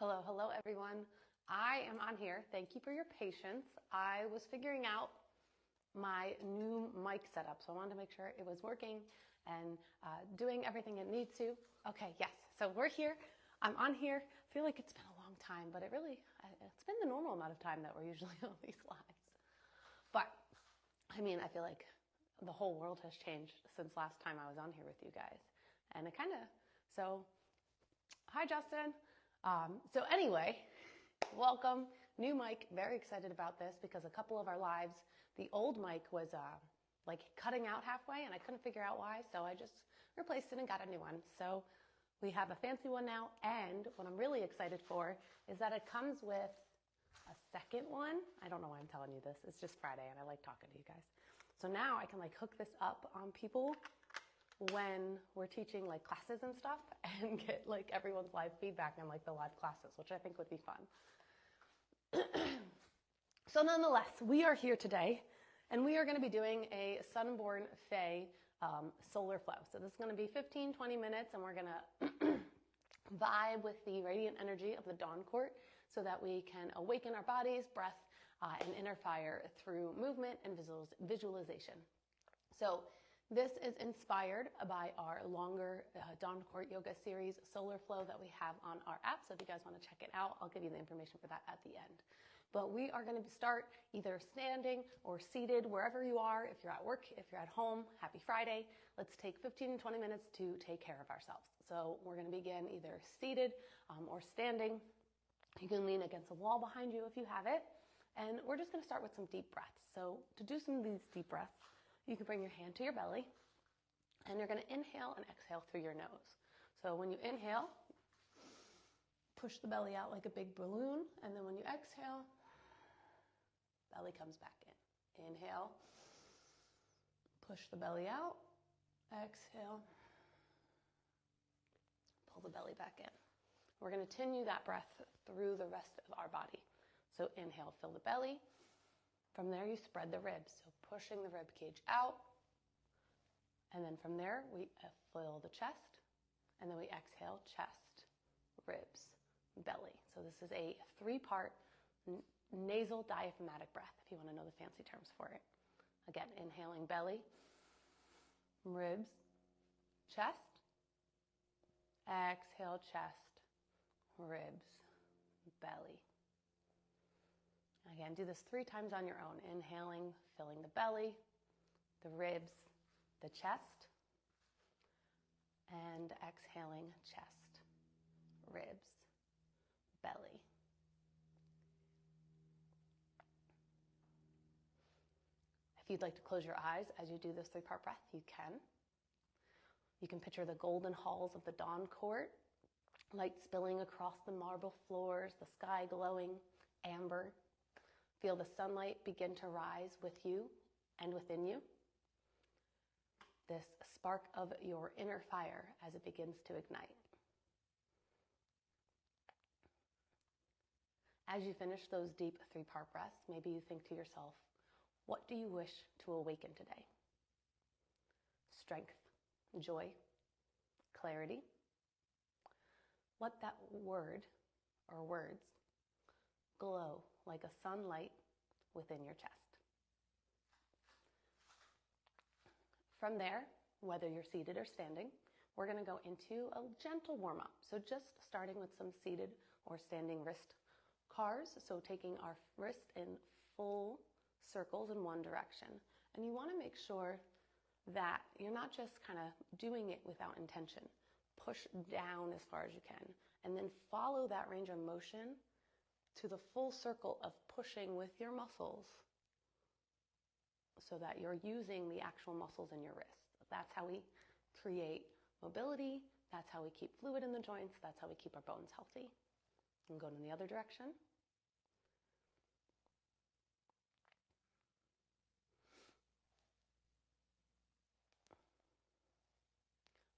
Hello, hello everyone. I am on here. Thank you for your patience. I was figuring out my new mic setup, so I wanted to make sure it was working and doing everything it needs to. Okay, yes, so we're here. I'm on here. I feel like it's been a long time, but it's been the normal amount of time that we're usually on these lives. But, I mean, I feel like the whole world has changed since last time I was on here with you guys. And hi Justin. So anyway, welcome, new mic, very excited about this because a couple of our lives, the old mic was like cutting out halfway and I couldn't figure out why, so I just replaced it and got a new one. So we have a fancy one now, and what I'm really excited for is that it comes with a second one. I don't know why I'm telling you this, it's just Friday and I like talking to you guys. So now I can like hook this up on people when we're teaching like classes and stuff and get like everyone's live feedback on like the live classes, which I think would be fun. So nonetheless, we are here today and we are going to be doing a Sunborn Fae solar flow. So this is going to be 15-20 minutes and we're going to vibe with the radiant energy of the dawn court so that we can awaken our bodies, breath, and inner fire through movement and visualization. So this is inspired by our longer Dawn Court Yoga series, Solar Flow, that we have on our app. So if you guys want to check it out, I'll give you the information for that at the end. But we are going to start either standing or seated, wherever you are. If you're at work, if you're at home, happy Friday. Let's take 15 to 20 minutes to take care of ourselves. So we're going to begin either seated or standing. You can lean against a wall behind you if you have it. And we're just going to start with some deep breaths. So to do some of these deep breaths, you can bring your hand to your belly, and you're going to inhale and exhale through your nose. So when you inhale, push the belly out like a big balloon, and then when you exhale, belly comes back in. Inhale, push the belly out, exhale, pull the belly back in. We're going to continue that breath through the rest of our body. So inhale, fill the belly. From there, you spread the ribs, so pushing the rib cage out. And then from there, we fill the chest. And then we exhale, chest, ribs, belly. So this is a 3-part nasal diaphragmatic breath, if you want to know the fancy terms for it. Again, inhaling belly, ribs, chest. Exhale, chest, ribs, belly. Again, do this 3 times on your own. Inhaling, filling the belly, the ribs, the chest, and exhaling, chest, ribs, belly. If you'd like to close your eyes as you do this 3-part breath, you can. You can picture the golden halls of the dawn court, light spilling across the marble floors, the sky glowing amber. Feel the sunlight begin to rise with you and within you. This spark of your inner fire as it begins to ignite. As you finish those deep 3-part breaths, maybe you think to yourself, what do you wish to awaken today? Strength, joy, clarity. Let that word or words glow like a sunlight within your chest. From there, whether you're seated or standing, we're going to go into a gentle warm-up. So just starting with some seated or standing wrist cars. So taking our wrist in full circles in one direction. And you want to make sure that you're not just kind of doing it without intention. Push down as far as you can. And then follow that range of motion to the full circle of pushing with your muscles so that you're using the actual muscles in your wrists. That's how we create mobility. That's how we keep fluid in the joints. That's how we keep our bones healthy. And go in the other direction.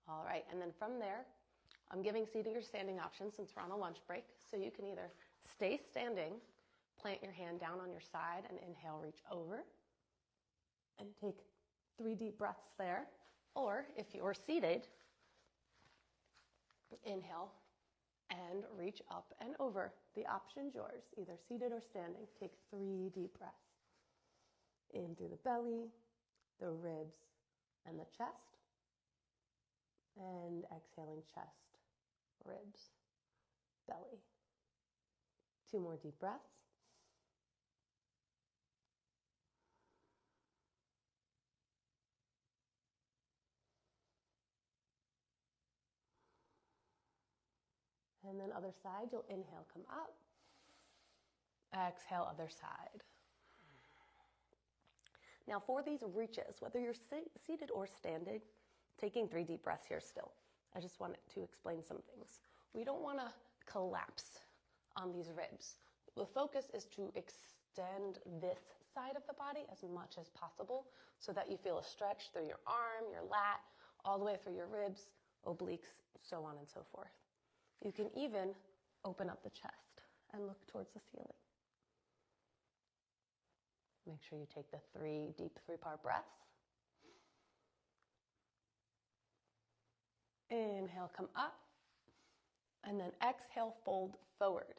All right, and then from there, I'm giving seating or standing options since we're on a lunch break. So you can either stay standing, plant your hand down on your side and inhale, reach over and take 3 deep breaths there. Or if you're seated, inhale, and reach up and over. The option's yours, either seated or standing. Take 3 deep breaths. In through the belly, the ribs, and the chest. And exhaling chest, ribs, belly. 2 more deep breaths. And then other side, you'll inhale, come up. Exhale, other side. Now for these reaches, whether you're seated or standing, taking 3 deep breaths here still. I just wanted to explain some things. We don't want to collapse on these ribs. The focus is to extend this side of the body as much as possible so that you feel a stretch through your arm, your lat, all the way through your ribs, obliques, so on and so forth. You can even open up the chest and look towards the ceiling. Make sure you take the 3 deep 3-part breaths. Inhale, come up. And then exhale, fold forward.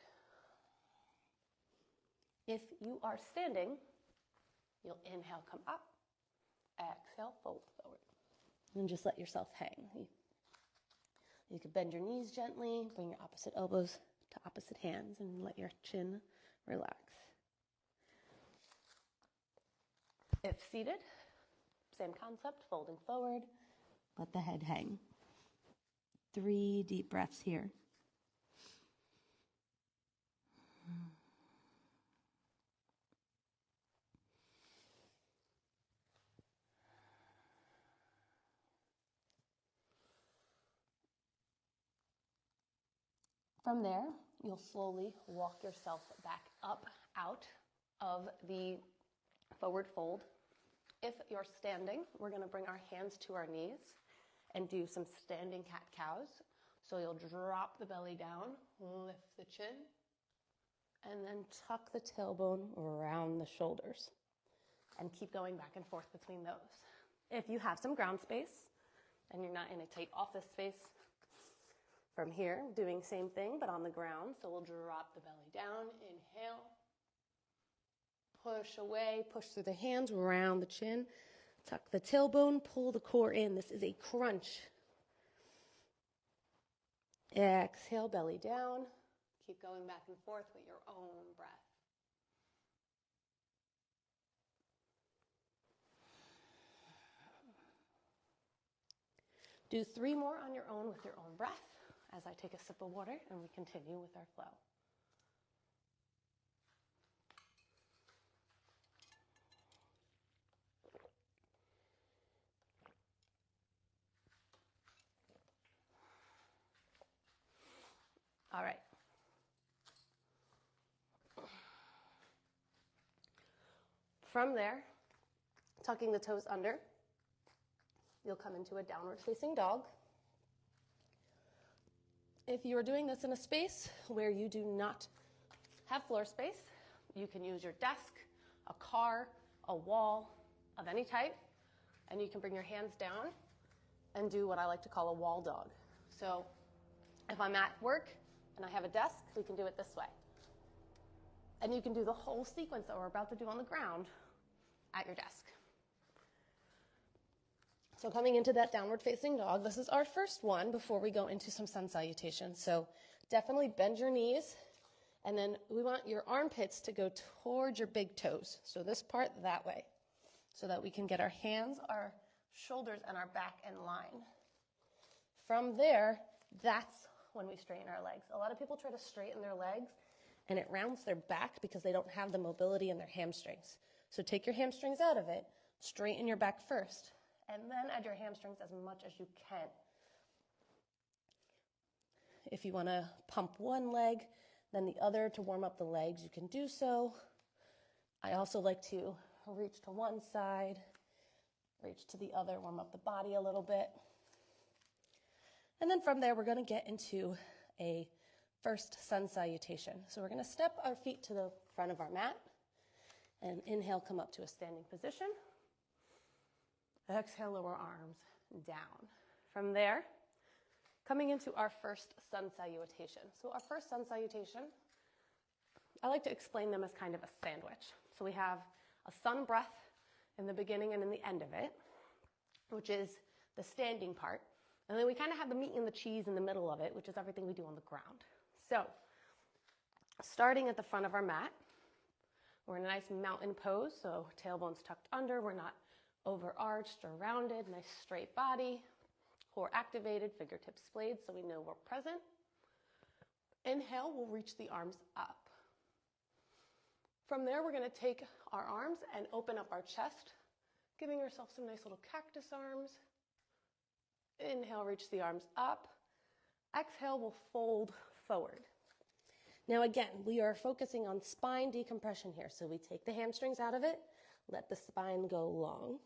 If you are standing, you'll inhale, come up. Exhale, fold forward. And just let yourself hang. You can bend your knees gently, bring your opposite elbows to opposite hands, and let your chin relax. If seated, same concept, folding forward, let the head hang. 3 deep breaths here. From there, you'll slowly walk yourself back up out of the forward fold. If you're standing, we're going to bring our hands to our knees and do some standing cat-cows. So you'll drop the belly down, lift the chin, and then tuck the tailbone around the shoulders. And keep going back and forth between those. If you have some ground space and you're not in a tight office space, from here, doing same thing, but on the ground. So we'll drop the belly down, inhale. Push away, push through the hands, round the chin. Tuck the tailbone, pull the core in. This is a crunch. Exhale, belly down. Keep going back and forth with your own breath. Do 3 more on your own with your own breath as I take a sip of water and we continue with our flow. All right. From there, tucking the toes under, you'll come into a downward facing dog. If you are doing this in a space where you do not have floor space, you can use your desk, a car, a wall of any type, and you can bring your hands down and do what I like to call a wall dog. So if I'm at work and I have a desk, we can do it this way. And you can do the whole sequence that we're about to do on the ground at your desk. So coming into that downward facing dog, this is our first one before we go into some sun salutations. So definitely bend your knees, and then we want your armpits to go towards your big toes. So this part that way, so that we can get our hands, our shoulders, and our back in line. From there, that's when we straighten our legs. A lot of people try to straighten their legs, and it rounds their back because they don't have the mobility in their hamstrings. So take your hamstrings out of it, straighten your back first, and then add your hamstrings as much as you can. If you want to pump one leg, then the other to warm up the legs, you can do so. I also like to reach to one side, reach to the other, warm up the body a little bit. And then from there, we're going to get into a first sun salutation. So we're going to step our feet to the front of our mat and inhale, come up to a standing position. Exhale, lower arms down. From there, coming into our first Sun Salutation. So our first Sun Salutation, I like to explain them as kind of a sandwich. So we have a sun breath in the beginning and in the end of it, which is the standing part. And then we kind of have the meat and the cheese in the middle of it, which is everything we do on the ground. So starting at the front of our mat, we're in a nice mountain pose, so tailbone's tucked under. We're not overarched or rounded, nice straight body. Core activated, fingertips splayed, so we know we're present. Inhale, we'll reach the arms up. From there, we're going to take our arms and open up our chest, giving ourselves some nice little cactus arms. Inhale, reach the arms up. Exhale, we'll fold forward. Now again, we are focusing on spine decompression here. So we take the hamstrings out of it, let the spine go long,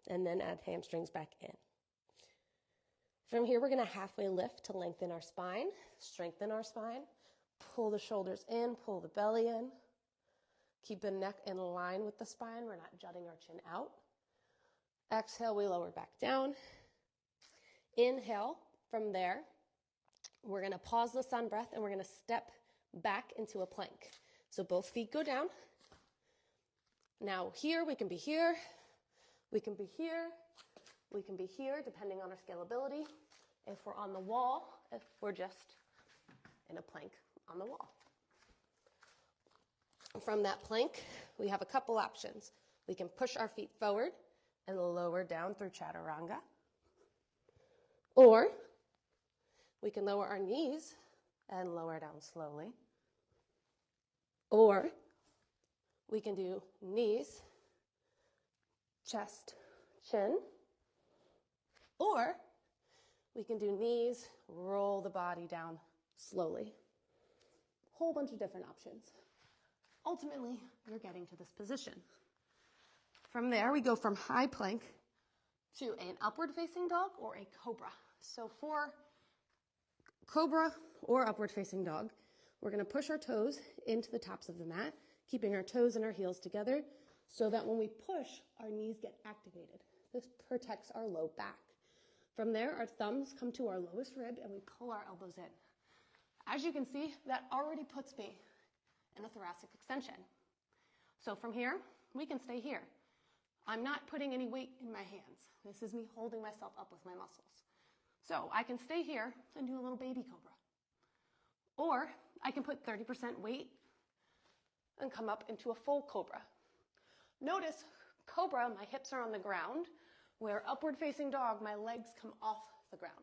and then add hamstrings back in. From here, we're going to halfway lift to lengthen our spine, strengthen our spine, pull the shoulders in, pull the belly in. Keep the neck in line with the spine. We're not jutting our chin out. Exhale, we lower back down. Inhale, from there, we're going to pause the sun breath and we're going to step back into a plank. So both feet go down. Now here, we can be here, we can be here, we can be here, depending on our scalability. If we're on the wall, if we're just in a plank on the wall. From that plank, we have a couple options. We can push our feet forward and lower down through chaturanga. Or we can lower our knees and lower down slowly. Or we can do knees, chest, chin. Or we can do knees, roll the body down slowly. Whole bunch of different options. Ultimately, you're getting to this position. From there, we go from high plank to an upward facing dog or a cobra. So for cobra or upward facing dog, we're going to push our toes into the tops of the mat, keeping our toes and our heels together so that when we push, our knees get activated. This protects our low back. From there, our thumbs come to our lowest rib and we pull our elbows in. As you can see, that already puts me in a thoracic extension. So from here, we can stay here. I'm not putting any weight in my hands. This is me holding myself up with my muscles. So I can stay here and do a little baby cobra. Or I can put 30% weight and come up into a full cobra. Notice cobra, my hips are on the ground, where upward facing dog, my legs come off the ground.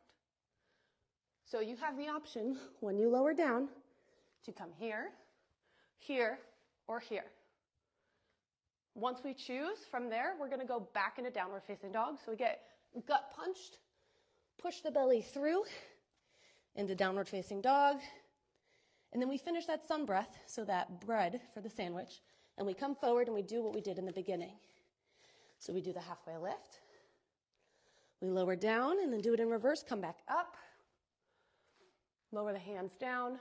So you have the option when you lower down to come here, here, or here. Once we choose, from there, we're going to go back into downward facing dog. So we get gut punched, push the belly through into downward facing dog. And then we finish that sun breath, so that bread for the sandwich, and we come forward and we do what we did in the beginning. So we do the halfway lift. We lower down and then do it in reverse, come back up. Lower the hands down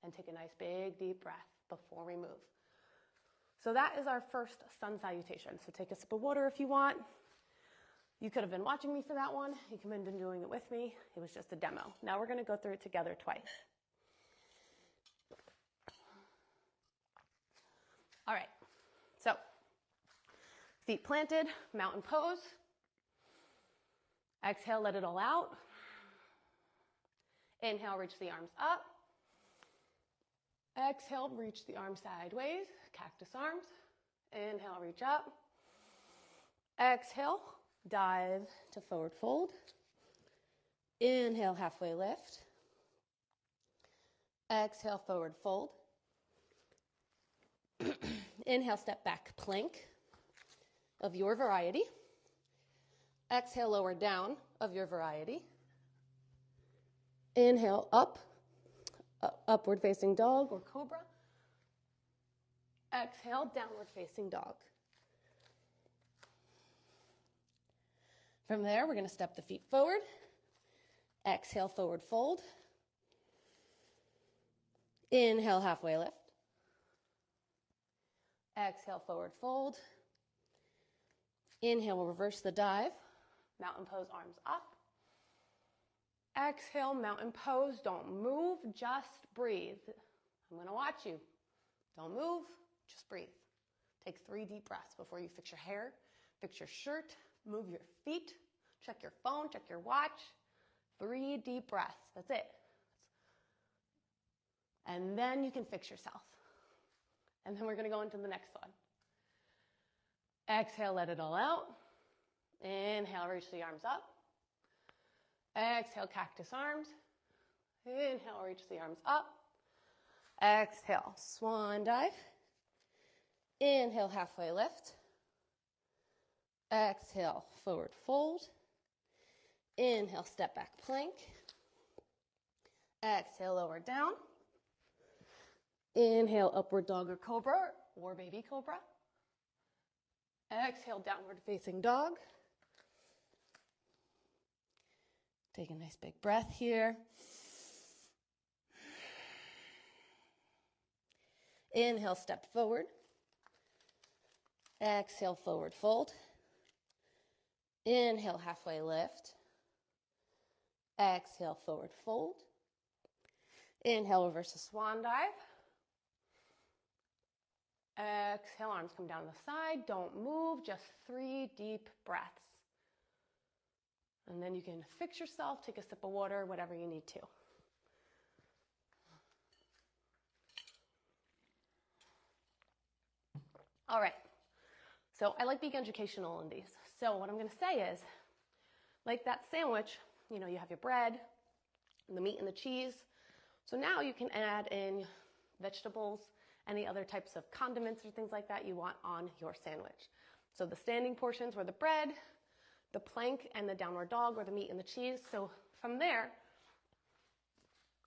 and take a nice big deep breath before we move. So that is our first sun salutation. So take a sip of water if you want. You could have been watching me for that one. You could have been doing it with me. It was just a demo. Now we're going to go through it together twice. All right. So feet planted, mountain pose. Exhale, let it all out. Inhale, reach the arms up. Exhale, reach the arms sideways, cactus arms. Inhale, reach up. Exhale, dive to forward fold. Inhale, halfway lift. Exhale, forward fold. Inhale, step back, plank of your variety. Exhale, lower down of your variety. Inhale, up, upward facing dog or cobra. Exhale, downward facing dog. From there, we're going to step the feet forward. Exhale, forward fold. Inhale, halfway lift. Exhale, forward fold. Inhale, we'll reverse the dive. Mountain pose, arms up. Exhale, mountain pose. Don't move, just breathe. I'm going to watch you. Don't move, just breathe. Take 3 deep breaths before you fix your hair, fix your shirt, move your feet, check your phone, check your watch. 3 deep breaths. That's it. And then you can fix yourself. And then we're going to go into the next one. Exhale, let it all out. Inhale, reach the arms up. Exhale, cactus arms. Inhale, reach the arms up. Exhale, swan dive. Inhale, halfway lift. Exhale, forward fold. Inhale, step back plank. Exhale, lower down. Inhale, upward dog or cobra or baby cobra. Exhale, downward facing dog. Take a nice big breath here. Inhale, step forward. Exhale, forward fold. Inhale, halfway lift. Exhale, forward fold. Inhale, reverse the swan dive. Exhale, arms come down the side. Don't move, just 3 deep breaths. And then you can fix yourself, take a sip of water, whatever you need to. All right, so I like being educational in these. So what I'm going to say is, like that sandwich, you know, you have your bread, and the meat and the cheese. So now you can add in vegetables, any other types of condiments or things like that you want on your sandwich. So the standing portions were the bread, the plank, and the downward dog were the meat and the cheese. So from there,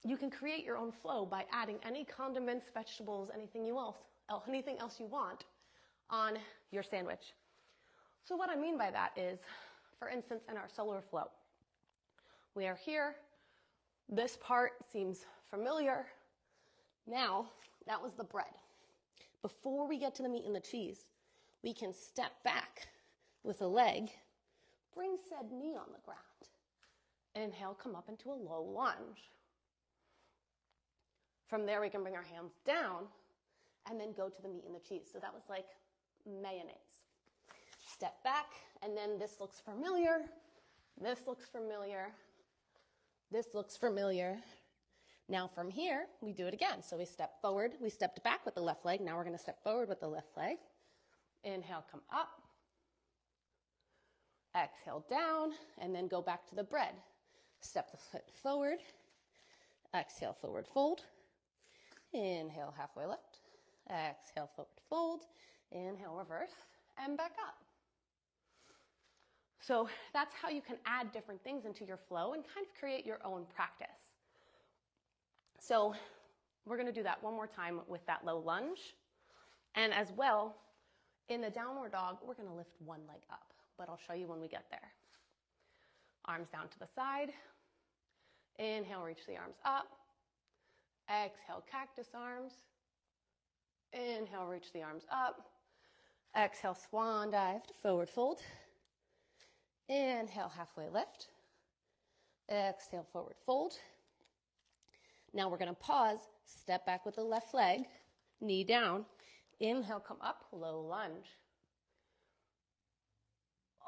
you can create your own flow by adding any condiments, vegetables, anything else you want on your sandwich. So what I mean by that is, for instance, in our solar flow, we are here. This part seems familiar. Now, that was the bread. Before we get to the meat and the cheese, we can step back with a leg, bring said knee on the ground. Inhale, come up into a low lunge. From there, we can bring our hands down and then go to the meat and the cheese. So that was like mayonnaise. Step back, and then this looks familiar. This looks familiar. This looks familiar. Now from here, we do it again. So we step forward, we stepped back with the left leg. Now we're going to step forward with the left leg. Inhale, come up. Exhale, down, and then go back to the bread. Step the foot forward. Exhale, forward fold. Inhale, halfway lift. Exhale, forward fold. Inhale, reverse, and back up. So that's how you can add different things into your flow and kind of create your own practice. So we're going to do that one more time with that low lunge. And as well, in the downward dog, we're going to lift one leg up, but I'll show you when we get there. Arms down to the side. Inhale, reach the arms up. Exhale, cactus arms. Inhale, reach the arms up. Exhale, swan dive to forward fold. Inhale, halfway lift. Exhale, forward fold. Now we're going to pause, step back with the left leg, knee down. Inhale, come up, low lunge.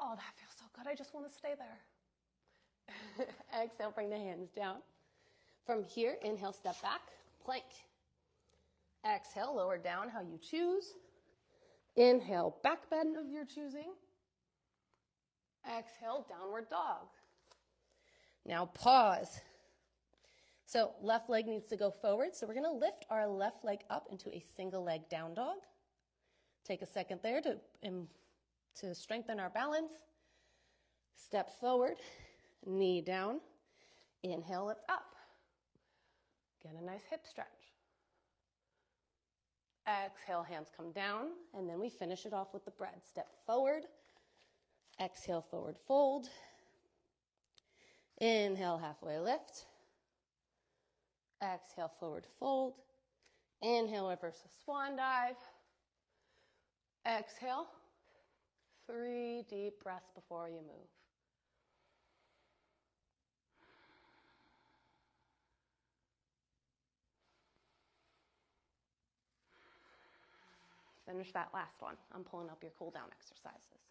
Oh, that feels so good. I just want to stay there. Exhale, bring the hands down. From here, inhale, step back, plank. Exhale, lower down how you choose. Inhale, back bend of your choosing. Exhale, downward dog. Now pause. So left leg needs to go forward. So we're going to lift our left leg up into a single leg down dog. Take a second there to strengthen our balance. Step forward, knee down. Inhale, lift up. Get a nice hip stretch. Exhale, hands come down, and then we finish it off with the bread. Step forward. Exhale, forward fold. Inhale, halfway lift. Exhale, forward fold. Inhale, reverse the swan dive. Exhale. 3 deep breaths before you move. finish that last one. I'm pulling up your cool down exercises.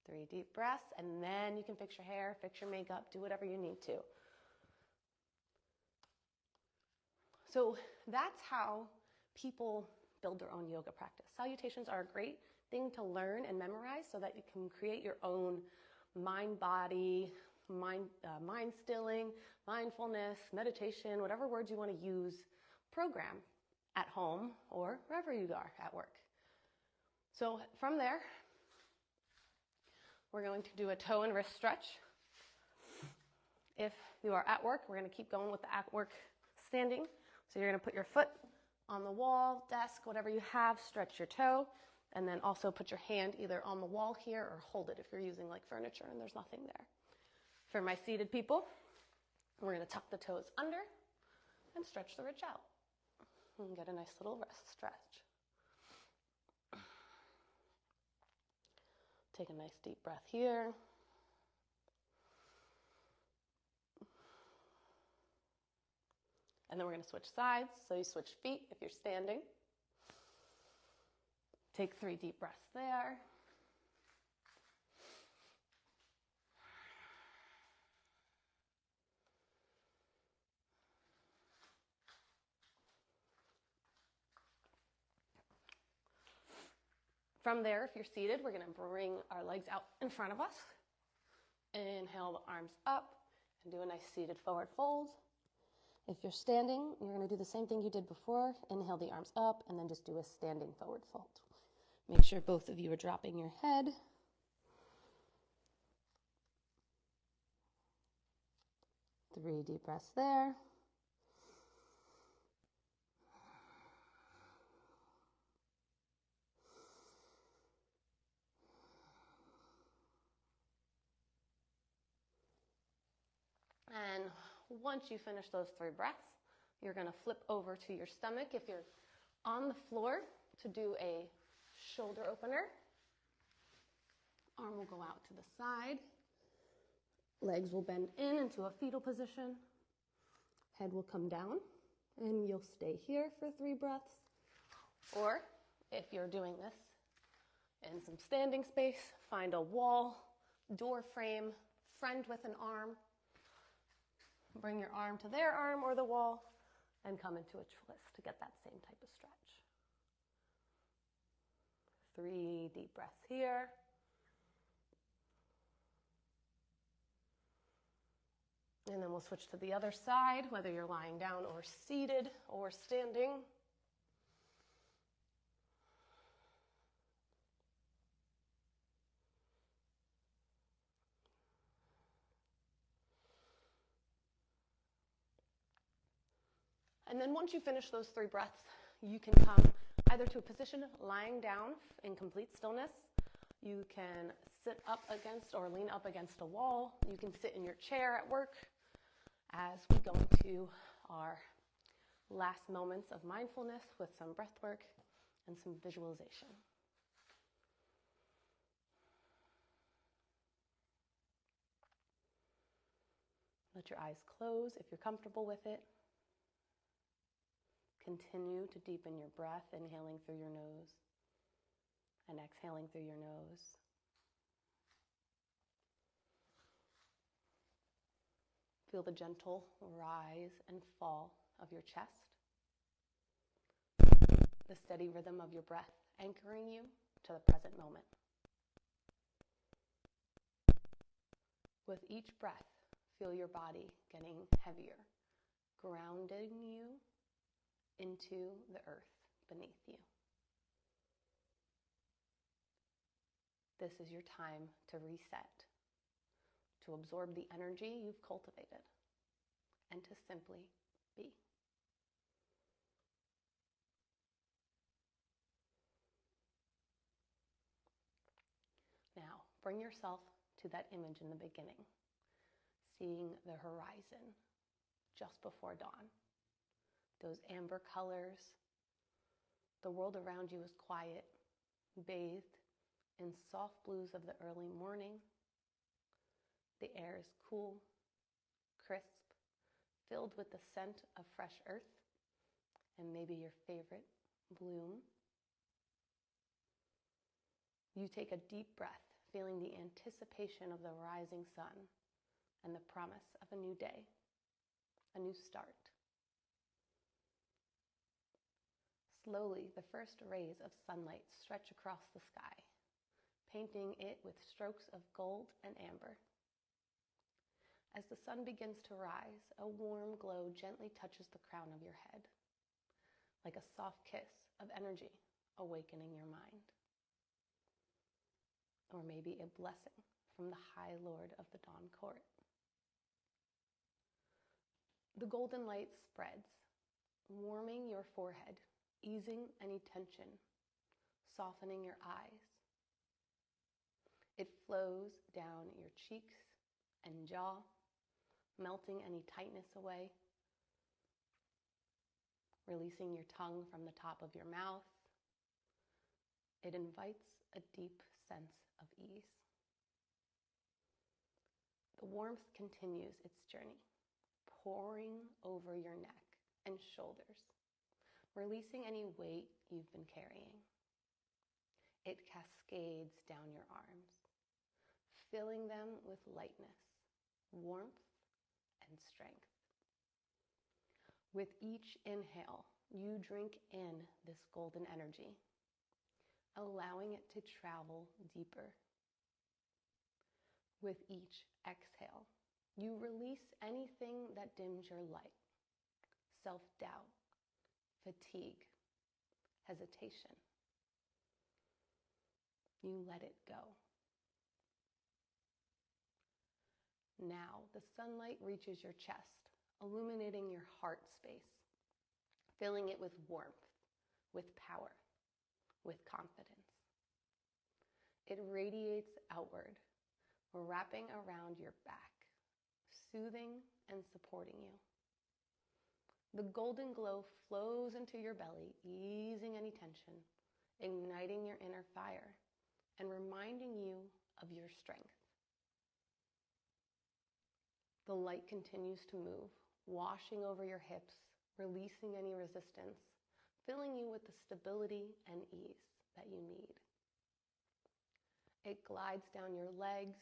3 deep breaths, and then you can fix your hair, fix your makeup, do whatever you need to. So that's how people build their own yoga practice. Salutations are a great thing to learn and memorize so that you can create your own mind-body, mind-stilling, mindfulness, meditation, whatever words you want to use, program at home or wherever you are at work. So from there, we're going to do a toe and wrist stretch. If you are at work, we're going to keep going with the at work standing. So you're going to put your foot on the wall, desk, whatever you have, stretch your toe, and then also put your hand either on the wall here or hold it if you're using like furniture and there's nothing there. For my seated people, we're going to tuck the toes under and stretch the ridge out. And get a nice little rest stretch. Take a nice deep breath here. And then we're going to switch sides. So you switch feet if you're standing. Take 3 deep breaths there. From there, if you're seated, we're going to bring our legs out in front of us. Inhale the arms up and do a nice seated forward fold. If you're standing, you're going to do the same thing you did before. Inhale the arms up and then just do a standing forward fold. Make sure both of you are dropping your head. Three deep breaths there. And once you finish those 3 breaths, you're going to flip over to your stomach. If you're on the floor, to do a shoulder opener. Arm will go out to the side. Legs will bend in into a fetal position. Head will come down, and you'll stay here for 3 breaths. Or if you're doing this in some standing space, find a wall, door frame, friend with an arm. Bring your arm to their arm or the wall and come into a twist to get that same type of stretch. 3 deep breaths here. And then we'll switch to the other side, whether you're lying down or seated or standing. And then once you finish those 3 breaths, you can come either to a position lying down in complete stillness. You can sit up against or lean up against a wall. You can sit in your chair at work as we go into our last moments of mindfulness with some breath work and some visualization. Let your eyes close if you're comfortable with it. Continue to deepen your breath, inhaling through your nose and exhaling through your nose. Feel the gentle rise and fall of your chest. The steady rhythm of your breath anchoring you to the present moment. With each breath, feel your body getting heavier, grounding you into the earth beneath you. This is your time to reset, to absorb the energy you've cultivated, and to simply be. Now, bring yourself to that image in the beginning, seeing the horizon just before dawn. Those amber colors. The world around you is quiet, bathed in soft blues of the early morning. The air is cool, crisp, filled with the scent of fresh earth and maybe your favorite bloom. You take a deep breath, feeling the anticipation of the rising sun and the promise of a new day, a new start. Slowly, the first rays of sunlight stretch across the sky, painting it with strokes of gold and amber. As the sun begins to rise, a warm glow gently touches the crown of your head, like a soft kiss of energy awakening your mind. Or maybe a blessing from the High Lord of the Dawn Court. The golden light spreads, warming your forehead, easing any tension, softening your eyes. It flows down your cheeks and jaw, melting any tightness away, releasing your tongue from the top of your mouth. It invites a deep sense of ease. The warmth continues its journey, pouring over your neck and shoulders, releasing any weight you've been carrying. It cascades down your arms, filling them with lightness, warmth, and strength. With each inhale, you drink in this golden energy, allowing it to travel deeper. With each exhale, you release anything that dims your light, self-doubt, fatigue, hesitation. You let it go. Now, the sunlight reaches your chest, illuminating your heart space, filling it with warmth, with power, with confidence. It radiates outward, wrapping around your back, soothing and supporting you. The golden glow flows into your belly, easing any tension, igniting your inner fire, and reminding you of your strength. The light continues to move, washing over your hips, releasing any resistance, filling you with the stability and ease that you need. It glides down your legs,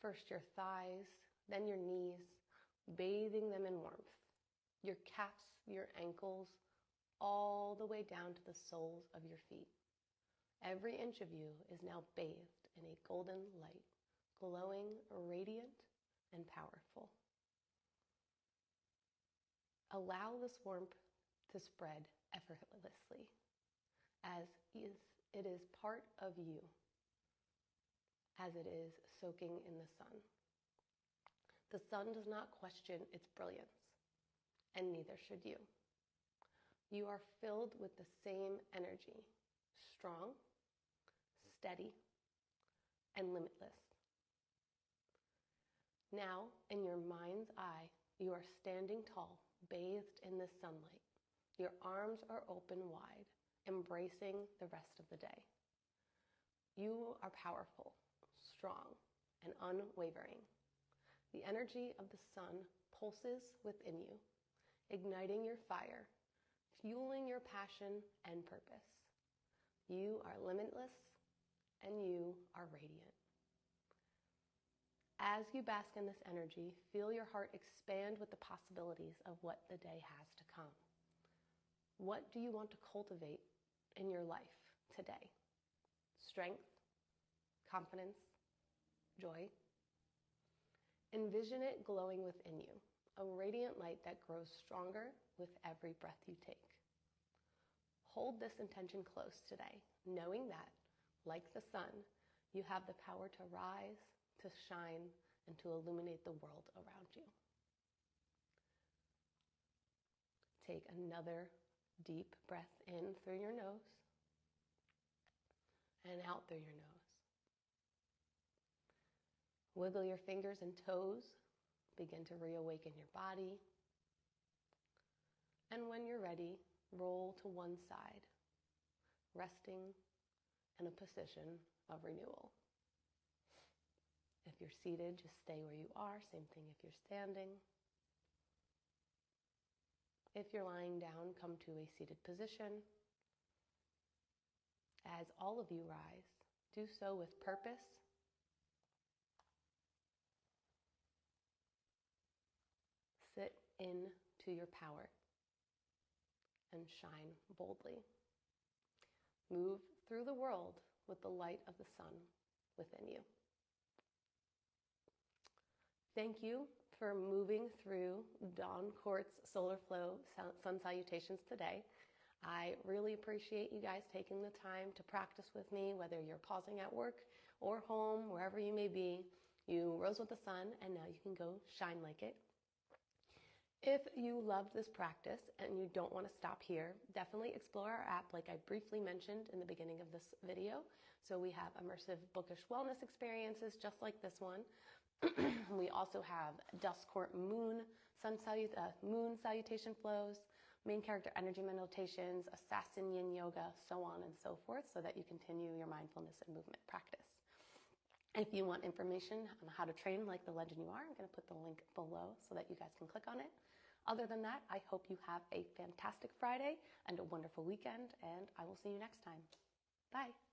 first your thighs, then your knees, bathing them in warmth. Your calves, your ankles, all the way down to the soles of your feet. Every inch of you is now bathed in a golden light, glowing, radiant, and powerful. Allow this warmth to spread effortlessly, as it is part of you, as it is soaking in the sun. The sun does not question its brilliance, and neither should you. You are filled with the same energy, strong, steady, and limitless. Now, in your mind's eye, you are standing tall, bathed in this sunlight. Your arms are open wide, embracing the rest of the day. You are powerful, strong, and unwavering. The energy of the sun pulses within you, igniting your fire, fueling your passion and purpose. You are limitless, and you are radiant. As you bask in this energy, feel your heart expand with the possibilities of what the day has to come. What do you want to cultivate in your life today? Strength, confidence, joy. Envision it glowing within you, a radiant light that grows stronger with every breath you take. Hold this intention close today, knowing that, like the sun, you have the power to rise, to shine, and to illuminate the world around you. Take another deep breath in through your nose and out through your nose. Wiggle your fingers and toes. Begin to reawaken your body. And when you're ready, roll to one side, resting in a position of renewal. If you're seated, just stay where you are. Same thing if you're standing. If you're lying down, come to a seated position. As all of you rise, do so with purpose, sit into your power, and shine boldly. Move through the world with the light of the sun within you. Thank you for moving through Dawn Court's Solar Flow Sun Salutations today. I really appreciate you guys taking the time to practice with me, whether you're pausing at work or home, wherever you may be. You rose with the sun, and now you can go shine like it. If you loved this practice and you don't want to stop here, definitely explore our app like I briefly mentioned in the beginning of this video. So we have immersive bookish wellness experiences just like this one. We also have Dusk Court Moon Salutation flows, main character energy meditations, assassin yin yoga, so on and so forth, so that you continue your mindfulness and movement practice. If you want information on how to train like the legend you are, I'm going to put the link below so that you guys can click on it. Other than that, I hope you have a fantastic Friday and a wonderful weekend, and I will see you next time. Bye.